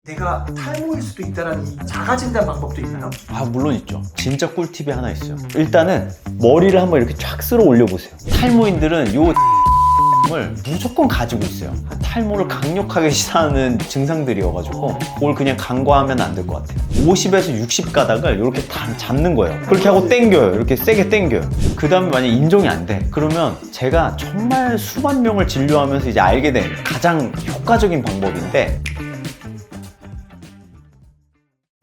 내가 탈모일 수도 있다는 이 자가 진단 방법도 있나요? 물론 있죠. 진짜 꿀팁이 하나 있어요. 일단은 머리를 한번 이렇게 쫙 쓸어 올려보세요. 탈모인들은 요 을 무조건 가지고 있어요. 탈모를 강력하게 시사하는 증상들이어가지고 그걸 그냥 간과하면 안 될 것 같아요. 50에서 60 가닥을 이렇게 다 잡는 거예요. 그렇게 하고 당겨요. 이렇게 세게 당겨요. 그 다음에 만약 인정이 안 돼, 그러면 제가 정말 수만 명을 진료하면서 이제 알게 된 가장 효과적인 방법인데,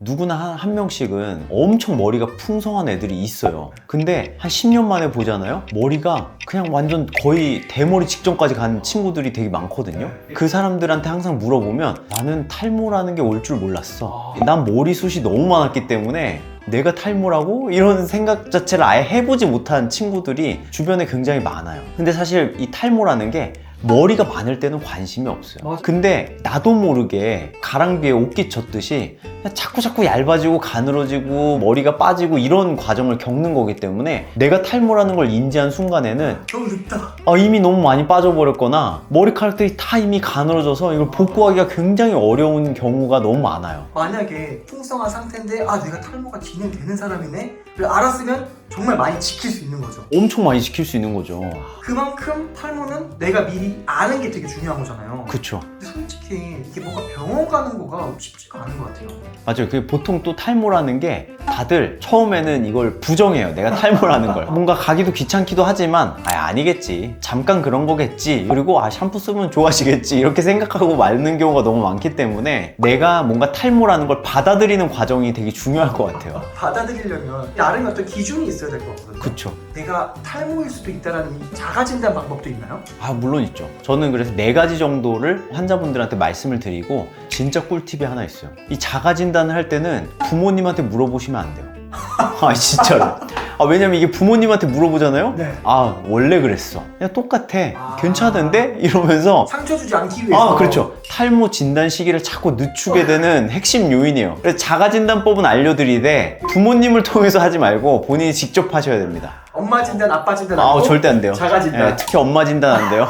누구나 한 명씩은 엄청 머리가 풍성한 애들이 있어요. 근데 한 10년 만에 보잖아요? 머리가 그냥 완전 거의 대머리 직전까지 간 친구들이 되게 많거든요. 그 사람들한테 항상 물어보면 나는 탈모라는 게 올 줄 몰랐어. 난 머리숱이 너무 많았기 때문에 내가 탈모라고? 이런 생각 자체를 아예 해보지 못한 친구들이 주변에 굉장히 많아요. 근데 사실 이 탈모라는 게 머리가 많을 때는 관심이 없어요. 근데 나도 모르게 가랑비에 옷깃 젖듯이 자꾸 얇아지고 가늘어지고 머리가 빠지고 이런 과정을 겪는 거기 때문에 내가 탈모라는 걸 인지한 순간에는 너무 늦다. 이미 너무 많이 빠져버렸거나 머리카락들이 다 이미 가늘어져서 이걸 복구하기가 굉장히 어려운 경우가 너무 많아요. 만약에 풍성한 상태인데 내가 탈모가 진행되는 사람이네? 를 알았으면 정말 많이 지킬 수 있는 거죠. 엄청 많이 지킬 수 있는 거죠. 그만큼 탈모는 내가 미리 아는 게 되게 중요한 거잖아요. 그쵸. 근데 솔직히 이게 뭔가 병원 가는 거가 쉽지가 않은 것 같아요. 맞아요. 그게 보통 또 탈모라는 게 다들 처음에는 이걸 부정해요. 내가 탈모라는 걸. 뭔가 가기도 귀찮기도 하지만 아니겠지. 잠깐 그런 거겠지. 그리고 샴푸 쓰면 좋아지겠지. 이렇게 생각하고 말는 경우가 너무 많기 때문에 내가 뭔가 탈모라는 걸 받아들이는 과정이 되게 중요할 것 같아요. 받아들이려면 나름의 어떤 기준이 있어야 될 것 같거든요. 그쵸. 내가 탈모일 수도 있다는 이 자가 진단 방법도 있나요? 물론 있죠. 저는 그래서 4가지 정도를 환자분들한테 말씀을 드리고, 진짜 꿀팁이 하나 있어요. 이 자가 진단을 할 때는 부모님한테 물어보시면 안 돼요. 진짜로. 왜냐면 이게 부모님한테 물어보잖아요? 네. 원래 그랬어. 그냥 똑같아. 괜찮은데? 이러면서. 상처 주지 않기 위해서. 그렇죠. 탈모 진단 시기를 자꾸 늦추게 되는 핵심 요인이에요. 그래서 자가 진단법은 알려드리되 부모님을 통해서 하지 말고 본인이 직접 하셔야 됩니다. 엄마 진단, 아빠 진단 안 하고 절대 안 돼요. 자가 진단. 특히 엄마 진단 안 돼요.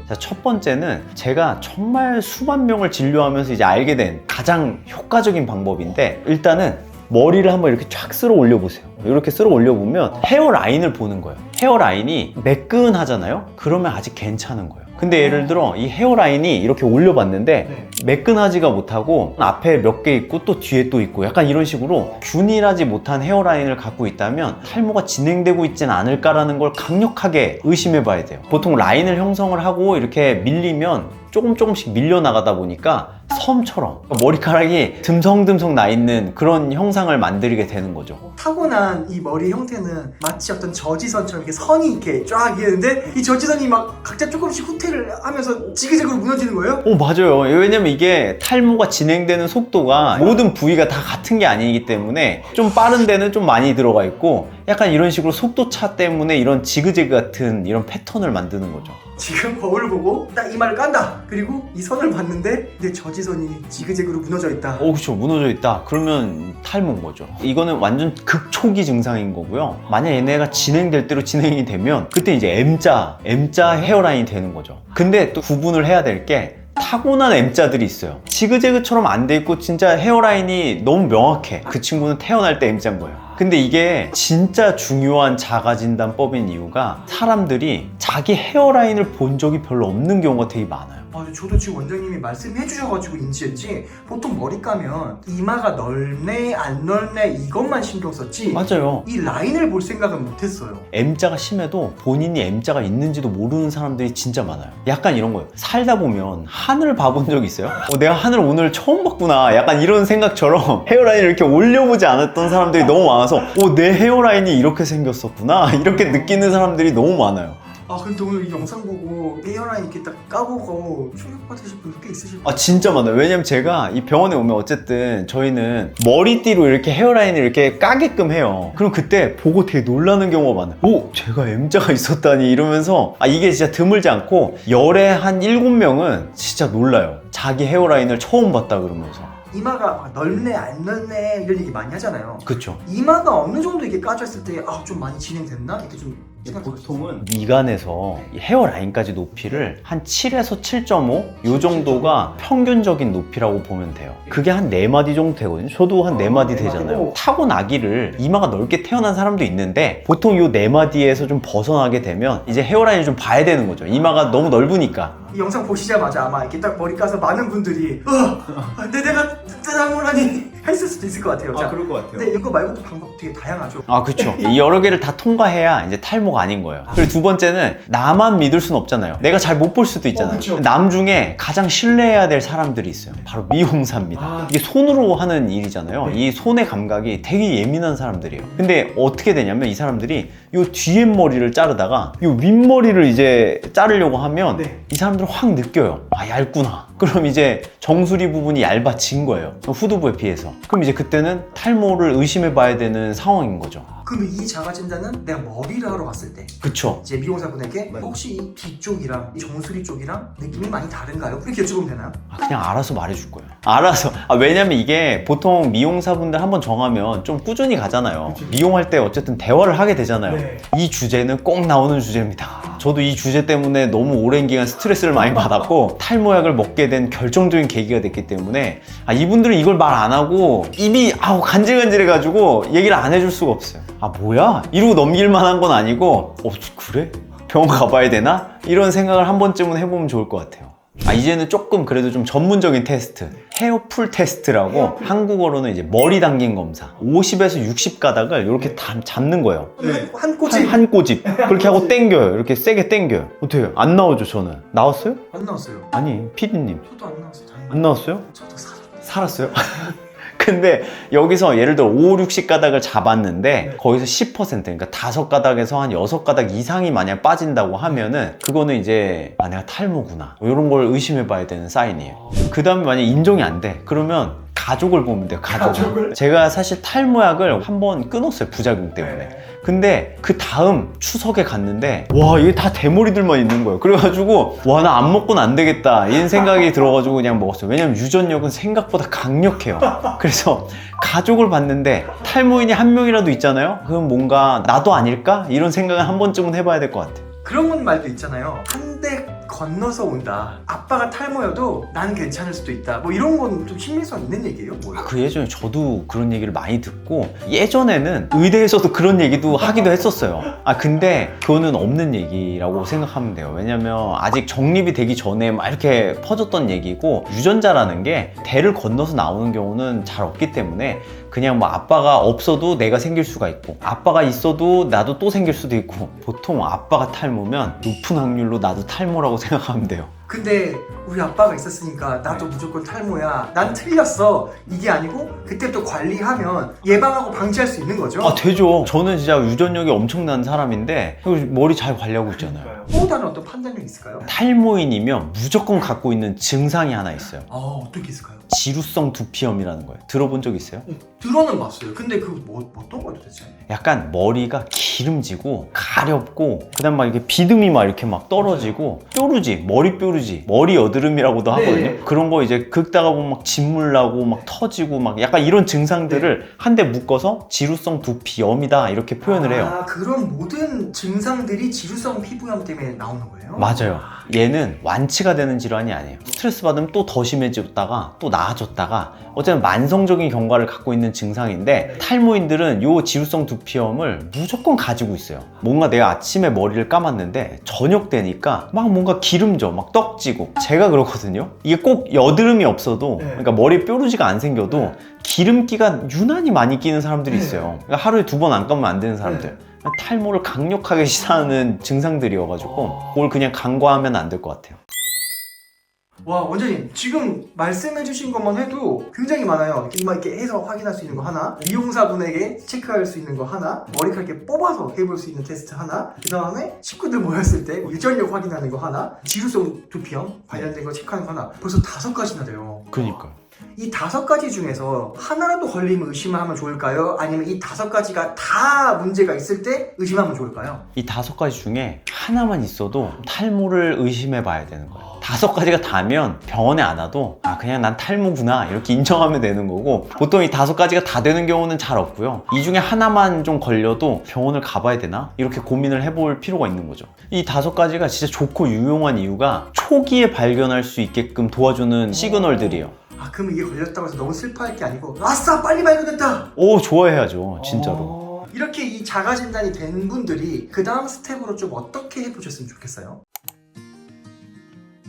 자, 첫 번째는 제가 정말 수만 명을 진료하면서 이제 알게 된 가장 효과적인 방법인데, 일단은 머리를 한번 이렇게 쫙 쓸어 올려보세요. 이렇게 쓸어 올려보면 헤어라인을 보는 거예요. 헤어라인이 매끈하잖아요? 그러면 아직 괜찮은 거예요. 근데 예를 들어 이 헤어라인이 이렇게 올려봤는데 매끈하지가 못하고 앞에 몇 개 있고 또 뒤에 또 있고 약간 이런 식으로 균일하지 못한 헤어라인을 갖고 있다면 탈모가 진행되고 있지는 않을까라는 걸 강력하게 의심해 봐야 돼요. 보통 라인을 형성을 하고 이렇게 밀리면 조금씩 밀려나가다 보니까 섬처럼 머리카락이 듬성듬성 나 있는 그런 형상을 만들게 되는 거죠. 타고난 이 머리 형태는 마치 어떤 저지선처럼 이렇게 선이 이렇게 쫙 있는데 이 저지선이 막 각자 조금씩 후퇴를 하면서 지그재그로 무너지는 거예요? 맞아요. 왜냐면 이게 탈모가 진행되는 속도가 모든 부위가 다 같은 게 아니기 때문에 좀 빠른 데는 좀 많이 들어가 있고 약간 이런 식으로 속도차 때문에 이런 지그재그 같은 이런 패턴을 만드는 거죠. 지금 거울을 보고 딱 이마를 깐다. 그리고 이 선을 봤는데 내 저지선이 지그재그로 무너져 있다. 그렇죠. 무너져 있다. 그러면 탈모인 거죠. 이거는 완전 극초기 증상인 거고요. 만약 얘네가 진행될 대로 진행이 되면 그때 이제 M자 헤어라인이 되는 거죠. 근데 또 구분을 해야 될 게 타고난 M자들이 있어요. 지그재그처럼 안 돼 있고 진짜 헤어라인이 너무 명확해. 그 친구는 태어날 때 M자인 거예요. 근데 이게 진짜 중요한 자가진단법인 이유가 사람들이 자기 헤어라인을 본 적이 별로 없는 경우가 되게 많아요. 저도 지금 원장님이 말씀해 주셔가지고 인지했지, 보통 머리 까면 이마가 넓네 안 넓네 이것만 신경 썼지 맞아요. 이 라인을 볼 생각은 못했어요. M자가 심해도 본인이 M자가 있는지도 모르는 사람들이 진짜 많아요. 약간 이런 거예요. 살다 보면 하늘 봐본 적 있어요? 내가 하늘 오늘 처음 봤구나. 약간 이런 생각처럼 헤어라인을 이렇게 올려보지 않았던 사람들이 너무 많아서 내 헤어라인이 이렇게 생겼었구나. 이렇게 느끼는 사람들이 너무 많아요. 근데 오늘 이 영상 보고 헤어라인 이렇게 딱 까보고 충격받으실 분 꽤 있으실 거예요. 진짜 많아요. 왜냐면 제가 이 병원에 오면 어쨌든 저희는 머리띠로 이렇게 헤어라인을 이렇게 까게끔 해요. 그럼 그때 보고 되게 놀라는 경우가 많아요. 제가 M자가 있었다니 이러면서 이게 진짜 드물지 않고 열에 한 7명은 진짜 놀라요. 자기 헤어라인을 처음 봤다 그러면서. 이마가 막 넓네 안 넓네 이런 얘기 많이 하잖아요. 그쵸. 이마가 어느 정도 이렇게 까져 있을 때 좀 많이 진행됐나? 이렇게 좀 보통은 미간에서 이 헤어라인까지 높이를 한 7에서 7.5 요 정도가 평균적인 높이라고 보면 돼요. 그게 한 4마디 정도 되거든요. 저도 한 4마디 되잖아요. 타고나기를 이마가 넓게 태어난 사람도 있는데 보통 요 4마디에서 좀 벗어나게 되면 이제 헤어라인을 좀 봐야 되는 거죠. 이마가 너무 넓으니까. 이 영상 보시자마자 아마 이렇게 딱 머리 까서 많은 분들이 내가 뜨다모라니 했을 수도 있을 것 같아요. 그럴 것 같아요. 근데 이거 말고도 방법 되게 다양하죠. 그렇죠. 이 여러 개를 다 통과해야 이제 탈모가 아닌 거예요. 그리고 두 번째는 나만 믿을 수는 없잖아요. 내가 잘 못 볼 수도 있잖아요. 그쵸. 남 중에 가장 신뢰해야 될 사람들이 있어요. 바로 미용사입니다. 이게 손으로 하는 일이잖아요. 이 손의 감각이 되게 예민한 사람들이에요. 근데 어떻게 되냐면 이 사람들이 요 뒤에 머리를 자르다가 요 윗머리를 이제 자르려고 하면 이 사람들은 확 느껴요. 얇구나. 그럼 이제 정수리 부분이 얇아진 거예요. 후두부에 비해서. 그럼 이제 그때는 탈모를 의심해 봐야 되는 상황인 거죠. 그럼 이 자가 진단은 내가 머리를 하러 갔을 때 그쵸. 이제 미용사분에게 혹시 이 뒤쪽이랑 이 정수리 쪽이랑 느낌이 많이 다른가요? 이렇게 여쭤보면 되나요? 그냥 알아서 말해줄 거예요. 알아서. 왜냐면 이게 보통 미용사분들 한번 정하면 좀 꾸준히 가잖아요. 미용할 때 어쨌든 대화를 하게 되잖아요. 이 주제는 꼭 나오는 주제입니다. 저도 이 주제 때문에 너무 오랜 기간 스트레스를 많이 받았고 탈모약을 먹게 된 결정적인 계기가 됐기 때문에 이분들은 이걸 말 안 하고 입이 간질간질해가지고 얘기를 안 해줄 수가 없어요. 뭐야? 이러고 넘길 만한 건 아니고 그래? 병원 가봐야 되나? 이런 생각을 한 번쯤은 해보면 좋을 것 같아요. 이제는 조금 그래도 좀 전문적인 테스트, 헤어풀 테스트라고 한국어로는 이제 머리 당긴 검사, 50에서 60 가닥을 이렇게 잡는 거예요. 한 꼬집? 한 꼬집. 그렇게 하고 당겨요. 이렇게 세게 당겨요. 어때요? 안 나오죠, 저는? 나왔어요? 안 나왔어요. 아니, 피디님. 저도 안 나왔어요. 다행히. 안 나왔어요? 저도 살았어요? 근데 여기서 예를 들어 5, 60 가닥을 잡았는데 거기서 10% 그러니까 5가닥에서 한 6가닥 이상이 만약 빠진다고 하면은 그거는 이제 내가 탈모구나 이런 걸 의심해 봐야 되는 사인이에요. 그 다음에 만약 인정이 안 돼 그러면 가족을 보면 돼요. 가족을? 제가 사실 탈모약을 한번 끊었어요. 부작용 때문에. 근데 그 다음 추석에 갔는데 이게 다 대머리들만 있는 거예요. 그래가지고 나 안 먹고는 안 되겠다 이런 생각이 들어가지고 그냥 먹었어요. 왜냐면 유전력은 생각보다 강력해요. 그래서 가족을 봤는데 탈모인이 한 명이라도 있잖아요. 그럼 뭔가 나도 아닐까? 이런 생각을 한 번쯤은 해봐야 될 것 같아요. 그런 말도 있잖아요. 한 대 건너서 온다. 아빠가 탈모여도 나는 괜찮을 수도 있다. 뭐 이런 건 좀 신빙성 있는 얘기예요? 뭐예요? 그 예전에 저도 그런 얘기를 많이 듣고 예전에는 의대에서도 그런 얘기도 하기도 했었어요. 근데 그거는 없는 얘기라고 생각하면 돼요. 왜냐면 아직 정립이 되기 전에 막 이렇게 퍼졌던 얘기고 유전자라는 게 대를 건너서 나오는 경우는 잘 없기 때문에 그냥 아빠가 없어도 내가 생길 수가 있고 아빠가 있어도 나도 또 생길 수도 있고 보통 아빠가 탈모면 높은 확률로 나도 탈모라고 생각하면 돼요. 근데 우리 아빠가 있었으니까 나도 무조건 탈모야. 난 틀렸어. 이게 아니고 그때부터 관리하면 예방하고 방지할 수 있는 거죠? 되죠. 저는 진짜 유전력이 엄청난 사람인데 머리 잘 관리하고 있잖아요. 또 다른 어떤 판단력이 있을까요? 탈모인이면 무조건 갖고 있는 증상이 하나 있어요. 어떤 게 있을까요? 지루성 두피염이라는 거예요. 들어본 적 있어요? 들어는 봤어요. 근데 그 어떤 거죠 대체? 약간 머리가 기름지고 가렵고 그다음 막 이렇게 비듬이 막 이렇게 막 떨어지고 뾰루지, 머리 뾰루지, 머리 여드름이라고도 하거든요. 그런 거 이제 긁다가 보면 막 진물 나고 막 터지고 막 약간 이런 증상들을 한데 묶어서 지루성 두피염이다 이렇게 표현을 해요. 그런 모든 증상들이 지루성 피부염 때문에 나오는 거예요? 맞아요. 얘는 완치가 되는 질환이 아니에요. 스트레스 받으면 또 더 심해졌다가 또 나아졌다가 어쨌든 만성적인 경과를 갖고 있는 증상인데 탈모인들은 요 지루성 두피염을 무조건 가지고 있어요. 뭔가 내가 아침에 머리를 감았는데 저녁 되니까 막 뭔가 기름져 막 떡지고 제가 그렇거든요. 이게 꼭 여드름이 없어도 그러니까 머리에 뾰루지가 안 생겨도 기름기가 유난히 많이 끼는 사람들이 있어요. 그러니까 하루에 2번 안 감으면 안 되는 사람들. 탈모를 강력하게 시사하는 증상들이어가지고 그걸 그냥 간과하면 안 될 것 같아요. 와, 원장님 지금 말씀해주신 것만 해도 굉장히 많아요. 이마 이렇게 해서 확인할 수 있는 거 하나, 미용사분에게 체크할 수 있는 거 하나, 머리카락 이렇게 뽑아서 해볼 수 있는 테스트 하나, 그 다음에 식구들 모였을 때 유전력 확인하는 거 하나, 지루성 두피염 관련된 거 체크하는 거 하나, 벌써 5가지나 돼요. 그러니까요. 이 5가지 중에서 하나라도 걸리면 의심을 하면 좋을까요? 아니면 이 5가지가 다 문제가 있을 때 의심하면 좋을까요? 이 5가지 중에 하나만 있어도 탈모를 의심해 봐야 되는 거예요. 5가지가 다면 병원에 안 와도 그냥 난 탈모구나 이렇게 인정하면 되는 거고, 보통 이 5가지가 다 되는 경우는 잘 없고요. 이 중에 하나만 좀 걸려도 병원을 가봐야 되나? 이렇게 고민을 해볼 필요가 있는 거죠. 이 5가지가 진짜 좋고 유용한 이유가 초기에 발견할 수 있게끔 도와주는 시그널들이에요. 그럼 이게 걸렸다고 해서 너무 슬퍼할 게 아니고 아싸 빨리 발견했다! 오, 좋아해야죠 진짜로. 이렇게 이 자가 진단이 된 분들이 그 다음 스텝으로 좀 어떻게 해보셨으면 좋겠어요?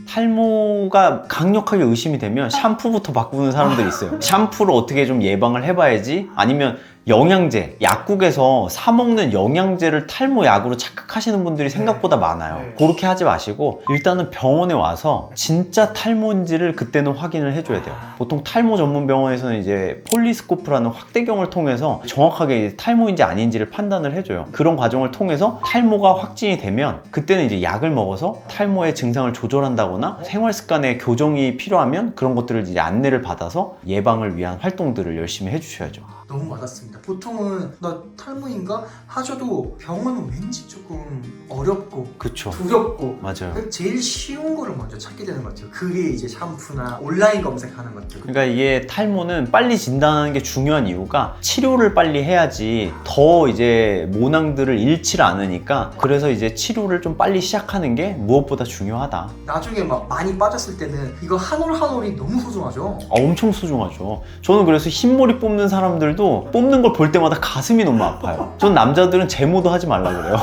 탈모가 강력하게 의심이 되면 샴푸부터 바꾸는 사람들이 있어요. 샴푸를 어떻게 좀 예방을 해봐야지, 아니면 영양제, 약국에서 사 먹는 영양제를 탈모 약으로 착각하시는 분들이 생각보다 많아요. 그렇게 하지 마시고 일단은 병원에 와서 진짜 탈모인지를 그때는 확인을 해줘야 돼요. 보통 탈모 전문 병원에서는 이제 폴리스코프라는 확대경을 통해서 정확하게 탈모인지 아닌지를 판단을 해줘요. 그런 과정을 통해서 탈모가 확진이 되면 그때는 이제 약을 먹어서 탈모의 증상을 조절한다거나 생활 습관의 교정이 필요하면 그런 것들을 이제 안내를 받아서 예방을 위한 활동들을 열심히 해주셔야죠. 너무 맞았습니다. 보통은 나 탈모인가 하셔도 병원은 왠지 조금 어렵고 그쵸. 두렵고 맞아요. 제일 쉬운 거를 먼저 찾게 되는 것 같아요. 그게 이제 샴푸나 온라인 검색하는 것들. 그러니까 이게 탈모는 빨리 진단하는 게 중요한 이유가 치료를 빨리 해야지 더 이제 모낭들을 잃지 않으니까, 그래서 이제 치료를 좀 빨리 시작하는 게 무엇보다 중요하다. 나중에 막 많이 빠졌을 때는 이거 한 올 한 올이 너무 소중하죠. 엄청 소중하죠. 저는 그래서 흰머리 뽑는 사람들도 뽑는 걸 볼 때마다 가슴이 너무 아파요. 전 남자들은 제모도 하지 말라 그래요.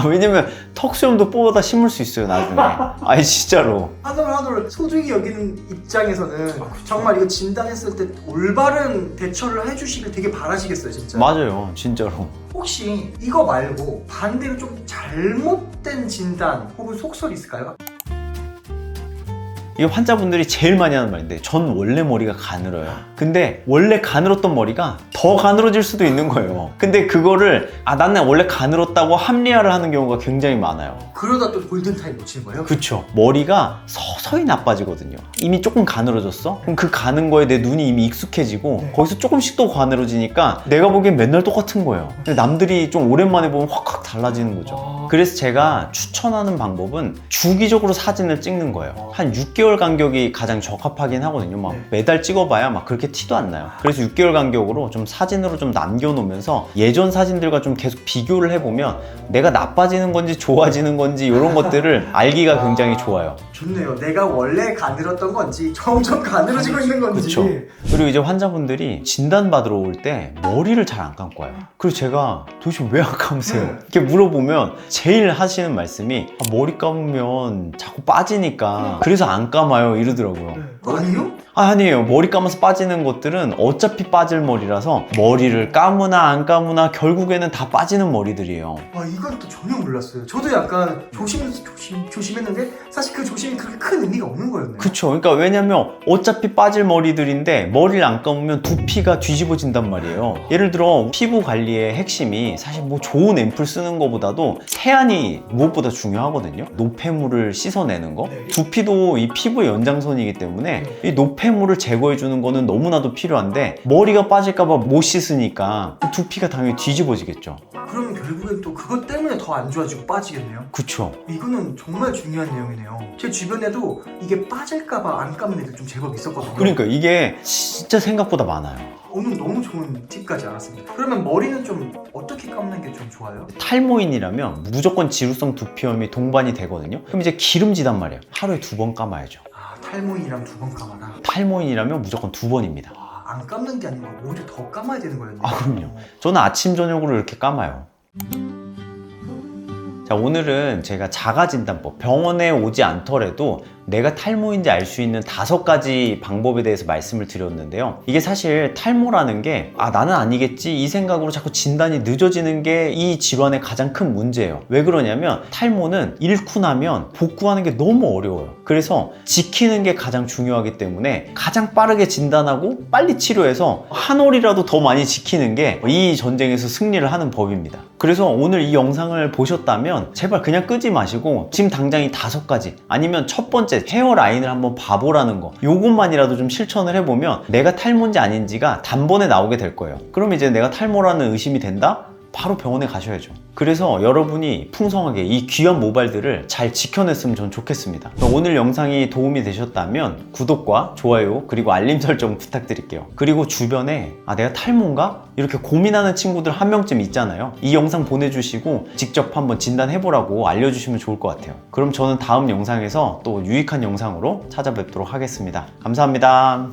왜냐면 턱수염도 뽑아다 심을 수 있어요 나중에. 아니 진짜로. 한 올 한 올 소중히 여기는 입장에서는 정말 이거 진단했을 때 올바른 대처를 해주시길 되게 바라시겠어요 진짜. 맞아요 진짜로. 혹시 이거 말고 반대로 좀 잘못된 진단 혹은 속설이 있을까요? 이게 환자분들이 제일 많이 하는 말인데, 전 원래 머리가 가늘어요. 근데 원래 가늘었던 머리가 더 가늘어질 수도 있는 거예요. 근데 그거를 나는 원래 가늘었다고 합리화를 하는 경우가 굉장히 많아요. 그러다 또 골든타임 놓치는 거예요? 그쵸. 머리가 서서히 나빠지거든요. 이미 조금 가늘어졌어? 그럼 그 가는 거에 내 눈이 이미 익숙해지고 거기서 조금씩 또 가늘어지니까 내가 보기엔 맨날 똑같은 거예요. 근데 남들이 좀 오랜만에 보면 확확 달라지는 거죠. 그래서 제가 추천하는 방법은 주기적으로 사진을 찍는 거예요. 한 6개월 간격이 가장 적합하긴 하거든요. 막 매달 찍어봐야 막 그렇게 티도 안 나요. 그래서 6개월 간격으로 좀 사진으로 좀 남겨놓으면서 예전 사진들과 좀 계속 비교를 해보면 내가 나빠지는 건지 좋아지는 건지 이런 것들을 알기가 굉장히 좋아요. 좋네요. 내가 원래 가늘었던 건지 점점 가늘어지고 있는 건지. 그쵸. 그리고 이제 환자분들이 진단받으러 올 때 머리를 잘 안 감고 와요. 그리고 제가 도대체 왜 안 감으세요? 이렇게 물어보면 제일 하시는 말씀이 머리 감으면 자꾸 빠지니까 그래서 안 감아요 이러더라고요. 아니요? 아니에요. 머리 감아서 빠지는 것들은 어차피 빠질 머리라서 머리를 감으나 안 감으나 결국에는 다 빠지는 머리들이에요. 이건 또 전혀 몰랐어요. 저도 약간 조심했는데 사실 그 조심이 그렇게 큰 의미가 없는 거였네요. 그쵸. 그러니까 왜냐면 어차피 빠질 머리들인데 머리를 안 감으면 두피가 뒤집어진단 말이에요. 예를 들어 피부 관리의 핵심이 사실 뭐 좋은 앰플 쓰는 것보다도 세안이 무엇보다 중요하거든요. 노폐물을 씻어내는 거. 두피도 이 피부의 연장선이기 때문에 이 노폐물을 제거해주는 거는 너무나도 필요한데 머리가 빠질까봐 못 씻으니까 두피가 당연히 뒤집어지겠죠. 그러면 결국엔 또 그것 때문에 더 안 좋아지고 빠지겠네요. 그쵸. 이거는 정말 중요한 내용이네요. 제 주변에도 이게 빠질까봐 안 감는 애들 좀 제법 있었거든요. 그러니까 이게 진짜 생각보다 많아요. 오늘 너무 좋은 팁까지 알았습니다. 그러면 머리는 좀 어떻게 감는 게 좀 좋아요? 탈모인이라면 무조건 지루성 두피염이 동반이 되거든요. 그럼 이제 기름지단 말이에요. 하루에 2번 감아야죠. 탈모인이랑 2번 감아라. 탈모인이라면 무조건 2번입니다. 안 감는 게 아니고 오히려 더 감아야 되는 거였네요. 그럼요. 저는 아침 저녁으로 이렇게 감아요. 자, 오늘은 제가 자가진단법, 병원에 오지 않더라도 내가 탈모인지 알 수 있는 5가지 방법에 대해서 말씀을 드렸는데요. 이게 사실 탈모라는 게 나는 아니겠지 이 생각으로 자꾸 진단이 늦어지는 게 이 질환의 가장 큰 문제예요. 왜 그러냐면 탈모는 잃고 나면 복구하는 게 너무 어려워요. 그래서 지키는 게 가장 중요하기 때문에 가장 빠르게 진단하고 빨리 치료해서 한 올이라도 더 많이 지키는 게 이 전쟁에서 승리를 하는 법입니다. 그래서 오늘 이 영상을 보셨다면 제발 그냥 끄지 마시고 지금 당장 이 5가지 아니면 첫 번째 헤어라인을 한번 봐보라는 거, 요것만이라도 좀 실천을 해보면 내가 탈모인지 아닌지가 단번에 나오게 될 거예요. 그럼 이제 내가 탈모라는 의심이 된다? 바로 병원에 가셔야죠. 그래서 여러분이 풍성하게 이 귀한 모발들을 잘 지켜냈으면 전 좋겠습니다. 오늘 영상이 도움이 되셨다면 구독과 좋아요 그리고 알림 설정 부탁드릴게요. 그리고 주변에 내가 탈모인가? 이렇게 고민하는 친구들 한 명쯤 있잖아요. 이 영상 보내주시고 직접 한번 진단해보라고 알려주시면 좋을 것 같아요. 그럼 저는 다음 영상에서 또 유익한 영상으로 찾아뵙도록 하겠습니다. 감사합니다.